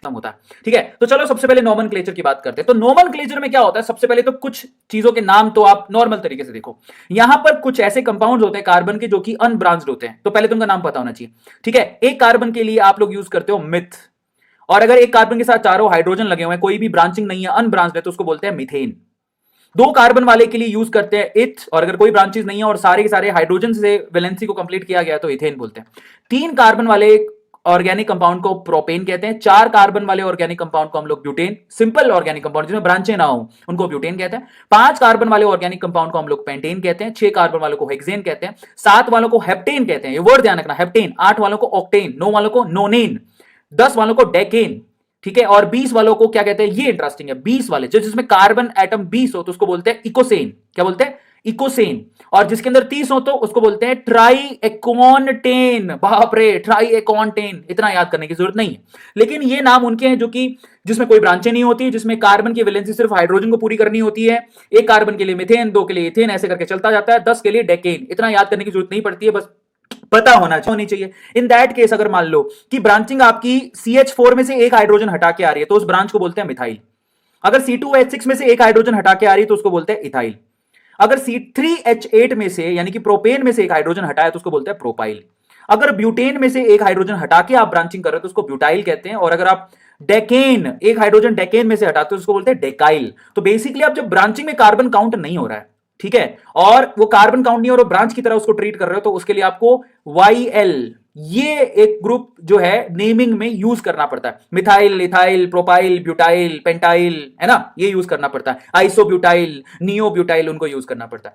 खत्म होता है। ठीक है, तो चलो सबसे पहले नोमेनक्लेचर की बात करते हैं। तो नोमेनक्लेचर में क्या होता है, सबसे पहले तो कुछ चीजों के नाम तो आप नॉर्मल तरीके से देखो। यहां पर कुछ ऐसे कंपाउंड्स होते हैं कार्बन के जो कि अनब्रांच्ड होते हैं, तो पहले तुमका नाम पता होना चाहिए। ठीक है, एक कार्बन के लिए आप लोग यूज करते हो मिथ, और अगर एक कार्बन के साथ चारों हाइड्रोजन लगे हुए हैं, कोई भी ब्रांचिंग नहीं है, अनब्रांच्ड है, तो उसको बोलते हैं मीथेन। दो कार्बन वाले के लिए यूज करते हैं इथ, और अगर कोई ब्रांचेस नहीं है और सारे के सारे हाइड्रोजन से वैलेंसी को कंप्लीट किया गया तो इथेन बोलते हैं। तीन कार्बन वाले ऑर्गेनिक कंपाउंड को प्रोपेन कहते हैं। चार कार्बन वाले ऑर्गेनिक कंपाउंड को हम लोग ब्यूटेन, सिंपल ऑर्गेनिक कंपाउंड जिसमें ब्रांचें ना हो उनको ब्यूटेन कहते हैं। पांच कार्बन वाले ऑर्गेनिक कंपाउंड को हम लोग पेंटेन कहते हैं। छह कार्बन वालों को हेक्सेन कहते हैं। सात वालों को हेप्टेन कहते हैं, ये वर्ड ध्यान रखना, हेप्टेन। आठ वालों को ऑक्टेन, नौ वालों को नोनेन, 10 वालों को डेकेन। ठीक है, और 20 वालों को क्या कहते हैं, ये इंटरेस्टिंग है, 20 वाले जो जिसमें कार्बन एटम 20 हो तो उसको बोलते हैं इकोसेन। क्या बोलते हैं, इकोसेन। और जिसके अंदर 30 हो तो उसको बोलते हैं ट्राई एकोनटेन। बाप रे, ट्राई एकोनटेन, इतना याद करने की जरूरत नहीं है, लेकिन ये नाम उनके हैं जो कि जिसमें कोई ब्रांचें नहीं होती, जिसमें कार्बन की वैलेंसी सिर्फ हाइड्रोजन को पूरी करनी होती है। एक कार्बन के लिए मिथेन, दो के लिए इथेन, ऐसे करके चलता जाता है। 10 के लिए डेकेन। इतना याद करने की जरूरत नहीं पड़ती है, बस पता होनी चाहिए। इन दैट केस अगर मान लो कि ब्रांचिंग आपकी CH4 में से एक हाइड्रोजन हटा के आ रही है तो उस ब्रांच को बोलते हैं मिथाइल। अगर C2H6 में से एक हाइड्रोजन हटा के आ रही है तो उसको बोलते हैं इथाइल। अगर C3H8 में से यानी कि प्रोपेन में से एक हाइड्रोजन हटाया तो उसको बोलते हैं प्रोपाइल। अगर ब्यूटेन में से एक हाइड्रोजन हटा के आप ब्रांचिंग कर रहे हो तो उसको ब्यूटाइल कहते हैं। और अगर आप डेकेन, एक हाइड्रोजन डेकेन में से हटाते हो तो उसको बोलते हैं डेकाइल। तो बेसिकली आप जब ब्रांचिंग में कार्बन काउंट नहीं हो रहा है, ठीक है, और वो कार्बन काउंट नहीं हो रहा, ब्रांच की तरह उसको ट्रीट कर रहे हो, तो उसके लिए आपको YL, ये एक ग्रुप जो है नेमिंग में यूज करना पड़ता है। Methyl, ethyl, propyl, butyl, pentyl, है ना, ये यूज करना पड़ता है। आइसोब्यूटाइल, नियोब्यूटाइल, उनको यूज करना पड़ता है।